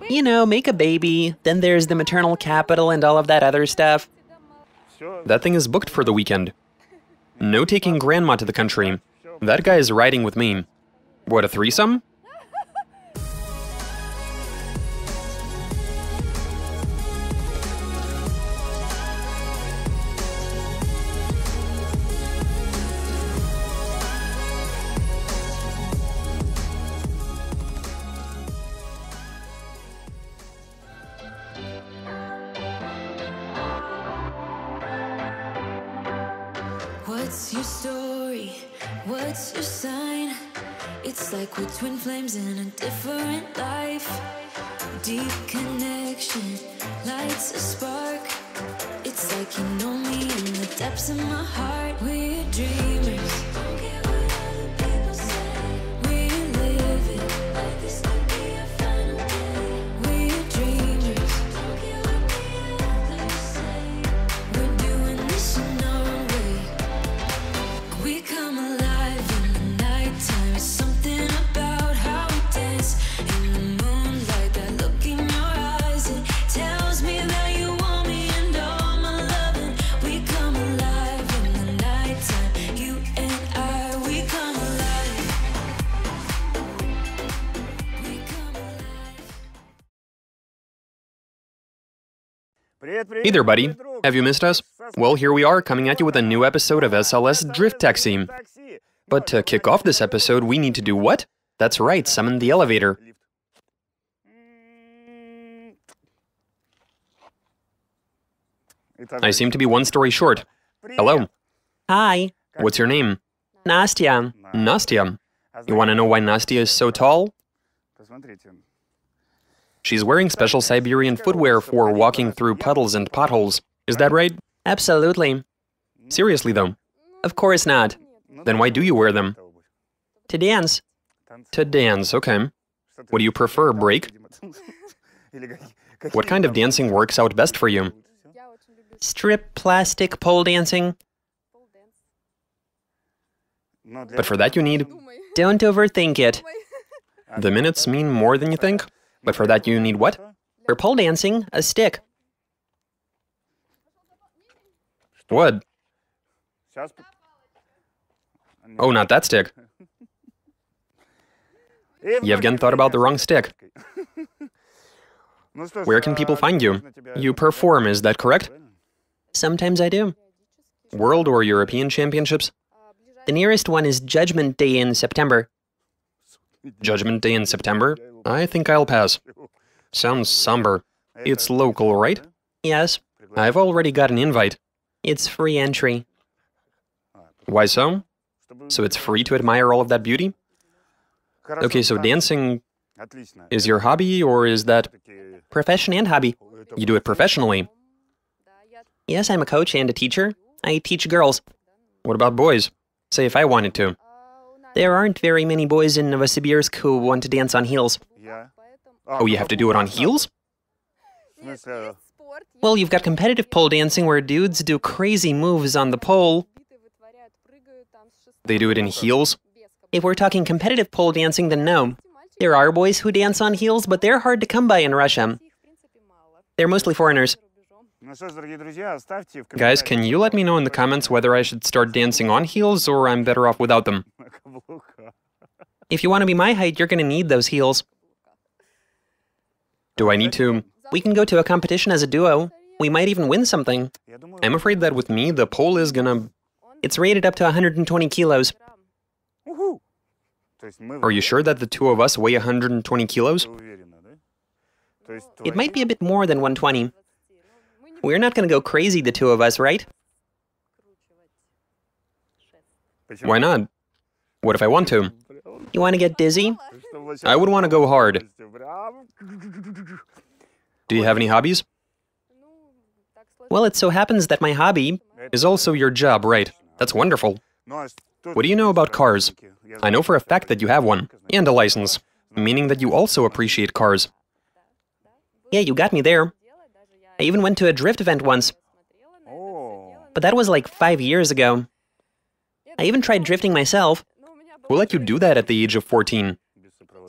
You know, make a baby, then there's the maternal capital and all of that other stuff. That thing is booked for the weekend. No taking grandma to the country. That guy is riding with me. What, a threesome? What's your story? What's your sign? It's like we're twin flames in a different life. Deep connection lights a spark. It's like you know me in the depths of my heart. We're dreamers. Don't care what other people say. We live it like this could be our final day. We're dreamers. Don't care what the others say. We're doing this in our own way. We come alive in the nighttime. It's something about how we dance in the moonlight. That look in your eyes, it tells me that you want me and all my loving. We come alive in the nighttime. You and I, we come alive. We come alive. Hey there, buddy. Have you missed us? Well, here we are, coming at you with a new episode of SLS Drift Taxi. But to kick off this episode, we need to do what? That's right, summon the elevator. I seem to be one story short. Hello. Hi, What's your name? Nastya. Nastya. You want to know why Nastya is so tall? She's wearing special Siberian footwear for walking through puddles and potholes. Is that right? Absolutely. Seriously, though. Of course not. Then why do you wear them? To dance. To dance, okay. What do you prefer, break? What kind of dancing works out best for you? Strip plastic pole dancing. But for that you need... Don't overthink it. The minutes mean more than you think? But for that you need what? For pole dancing, a stick. What? Oh, not that stick. Yevgen thought about the wrong stick. Where can people find you? You perform, is that correct? Sometimes I do. World or European championships? The nearest one is Judgment Day in September. Judgment Day in September? I think I'll pass. Sounds somber. It's local, right? Yes, I've already got an invite. it's free entry. Why so? So it's free to admire all of that beauty? Okay, so dancing is your hobby, or is that... Profession and hobby. You do it professionally? Yes, I'm a coach and a teacher. I teach girls. What about boys? Say if I wanted to. There aren't very many boys in Novosibirsk who want to dance on heels. Oh, you have to do it on heels? Well, you've got competitive pole dancing where dudes do crazy moves on the pole. They do it in heels? If we're talking competitive pole dancing, then no. There are boys who dance on heels, but they're hard to come by in Russia. They're mostly foreigners. Guys, can you let me know in the comments whether I should start dancing on heels or I'm better off without them? If you want to be my height, you're going to need those heels. Do I need to... We can go to a competition as a duo. We might even win something. I'm afraid that with me, the pole is gonna... It's rated up to 120 kilos. Are you sure that the two of us weigh 120 kilos? It might be a bit more than 120. We're not going to go crazy, the two of us, right? Why not? What if I want to? You want to get dizzy? I would want to go hard. Do you have any hobbies? Well, it so happens that my hobby... Is also your job, right? That's wonderful. What do you know about cars? I know for a fact that you have one, and a license, meaning that you also appreciate cars. Yeah, you got me there. I even went to a drift event once. But that was like 5 years ago. I even tried drifting myself. Who let you do that at the age of 14?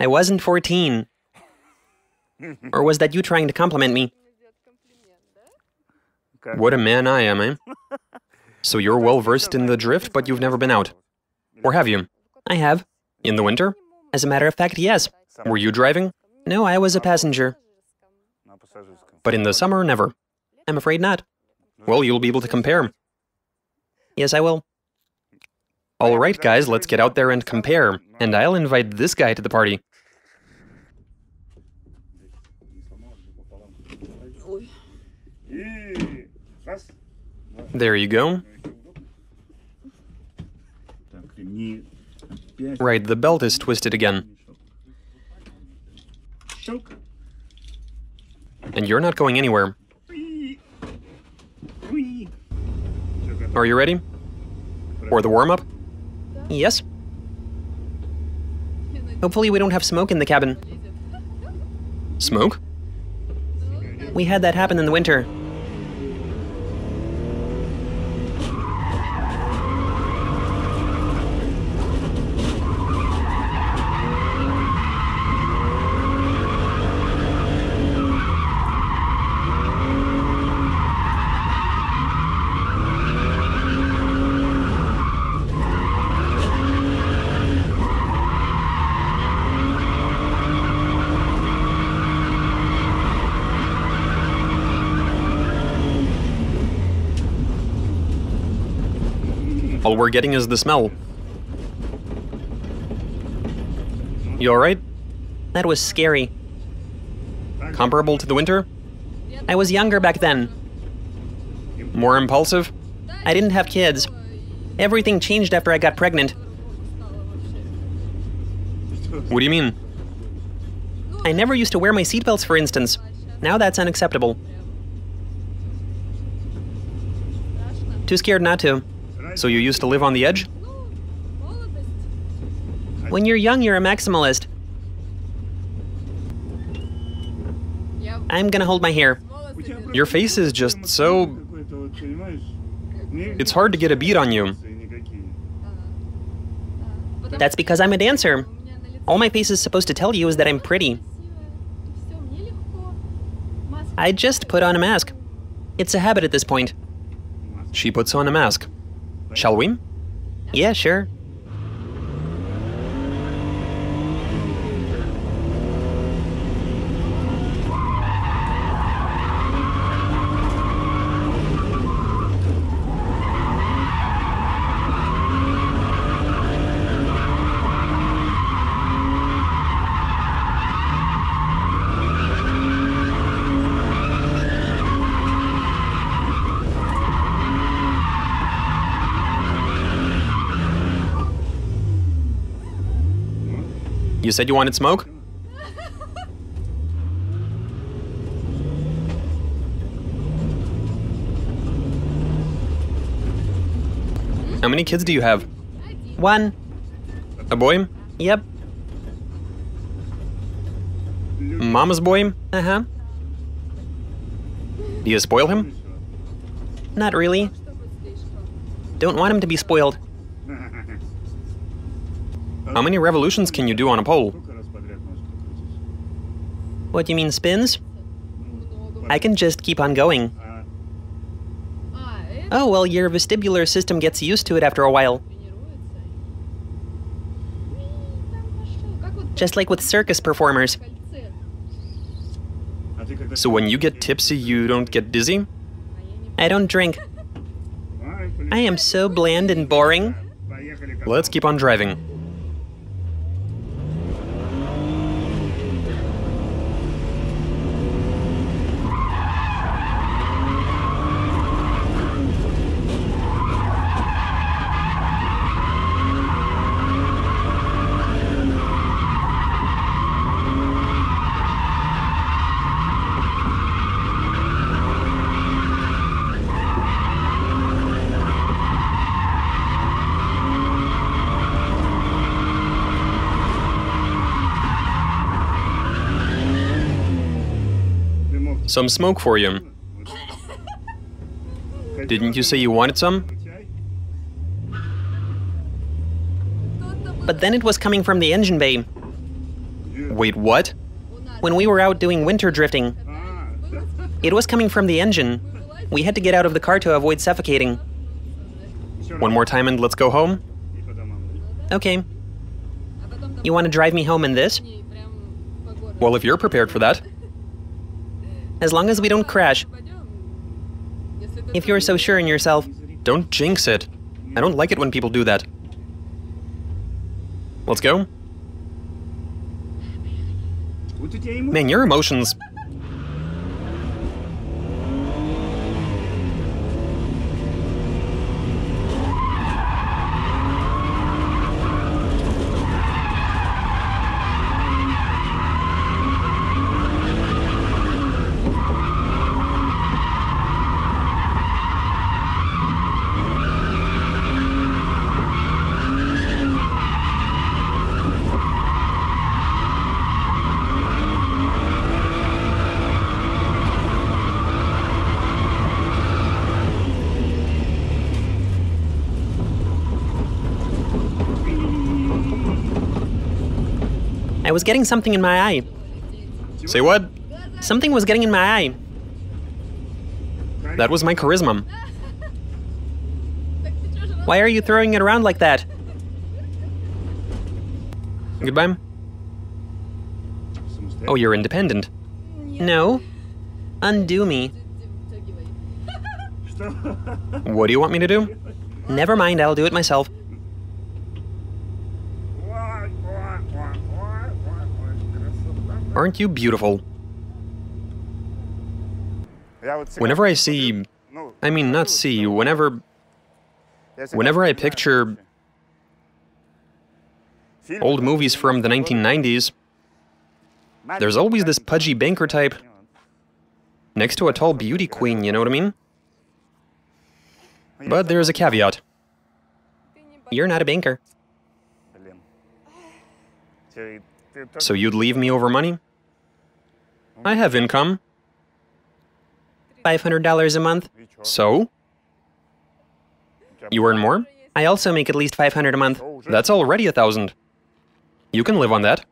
I wasn't 14. Or was that you trying to compliment me? What a man I am, eh? So you're well versed in the drift, but you've never been out. Or have you? I have. In the winter? As a matter of fact, yes. Were you driving? No, I was a passenger. But in the summer, never. I'm afraid not. Well, you'll be able to compare. Yes, I will. All right, guys, let's get out there and compare. And I'll invite this guy to the party. There you go. Right, the belt is twisted again. And you're not going anywhere. Are you ready? For the warm-up? Yes. Hopefully we don't have smoke in the cabin. Smoke? We had that happen in the winter. All we're getting is the smell. You alright? That was scary. Comparable to the winter? I was younger back then. More impulsive? I didn't have kids. Everything changed after I got pregnant. What do you mean? I never used to wear my seatbelts, for instance. Now that's unacceptable. Too scared not to. So you used to live on the edge? When you're young, you're a maximalist. I'm gonna hold my hair. Your face is just so... It's hard to get a beat on you. That's because I'm a dancer. All my face is supposed to tell you is that I'm pretty. I just put on a mask. It's a habit at this point. She puts on a mask. Shall we? Yeah, sure. You said you wanted smoke? How many kids do you have? One. A boy? Yep. Mama's boy? Uh-huh. Do you spoil him? Not really. Don't want him to be spoiled. How many revolutions can you do on a pole? What do you mean, spins? I can just keep on going. Oh, well, your vestibular system gets used to it after a while. Just like with circus performers. So when you get tipsy, you don't get dizzy? I don't drink. I am so bland and boring. Let's keep on driving. Some smoke for you. Didn't you say you wanted some? But then it was coming from the engine bay. Wait, what? when we were out doing winter drifting. It was coming from the engine. We had to get out of the car to avoid suffocating. One more time and let's go home? Okay. You want to drive me home in this? Well, if you're prepared for that. As long as we don't crash. If you're so sure in yourself. Don't jinx it. I don't like it when people do that. Let's go. Man, your emotions. I was getting something in my eye. Say what? Something was getting in my eye. That was my charisma. Why are you throwing it around like that? Goodbye. Oh, you're independent. No. Undo me. What do you want me to do? Never mind, I'll do it myself. Aren't you beautiful? Whenever I see... I mean, not see, whenever I picture old movies from the 1990s, there's always this pudgy banker type next to a tall beauty queen, you know what I mean? But there's a caveat. You're not a banker. So you'd leave me over money? I have income. $500 a month. So? You earn more? I also make at least $500 a month. That's already 1,000. You can live on that.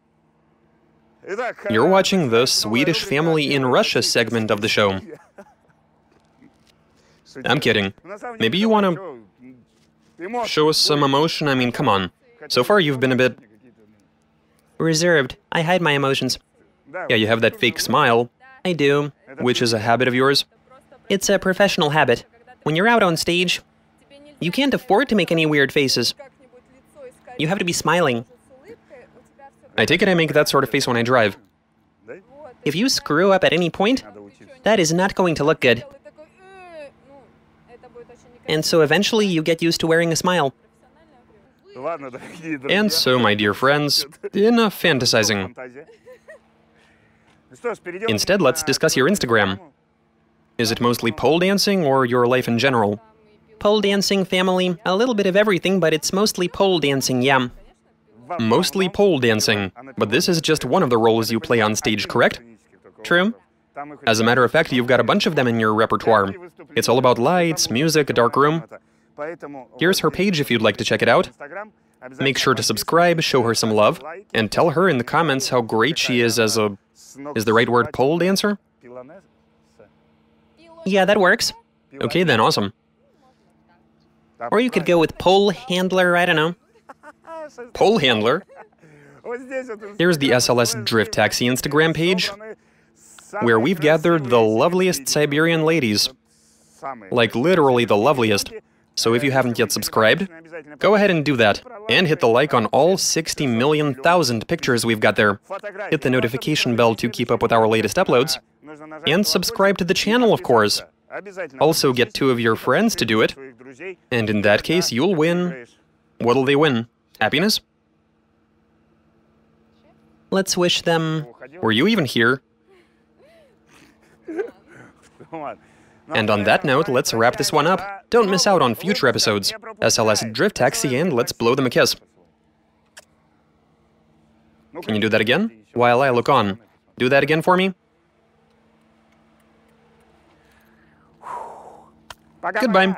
You're watching the Swedish Family in Russia segment of the show. I'm kidding. Maybe you want to show us some emotion? I mean, come on. So far you've been a bit... Reserved. I hide my emotions. Yeah, you have that fake smile, I do. which is a habit of yours. It's a professional habit. When you're out on stage, you can't afford to make any weird faces. You have to be smiling. I take it I make that sort of face when I drive. If you screw up at any point, that is not going to look good. And so eventually you get used to wearing a smile. And so, my dear friends, enough fantasizing. Instead, let's discuss your Instagram. Is it mostly pole dancing or your life in general? Pole dancing, family, a little bit of everything, but it's mostly pole dancing, yeah. Mostly pole dancing, but this is just one of the roles you play on stage, correct? True. As a matter of fact, you've got a bunch of them in your repertoire. It's all about lights, music, a dark room. Here's her page if you'd like to check it out. Make sure to subscribe, show her some love, and tell her in the comments how great she is as a... Is the right word pole dancer? Yeah, that works. Okay then, awesome. Or you could go with pole handler, I don't know. Pole handler? Here's the SLS Drift Taxi Instagram page, where we've gathered the loveliest Siberian ladies. Like literally the loveliest. So if you haven't yet subscribed, go ahead and do that. And hit the like on all 60 million thousand pictures we've got there. Hit the notification bell to keep up with our latest uploads. And subscribe to the channel, of course. Also get 2 of your friends to do it. And in that case, you'll win... What'll they win? Happiness? Let's wish them... Were you even here? And on that note, let's wrap this one up. Don't miss out on future episodes. SLS Drift Taxi, and let's blow them a kiss. Can you do that again? While I look on. Do that again for me. Goodbye.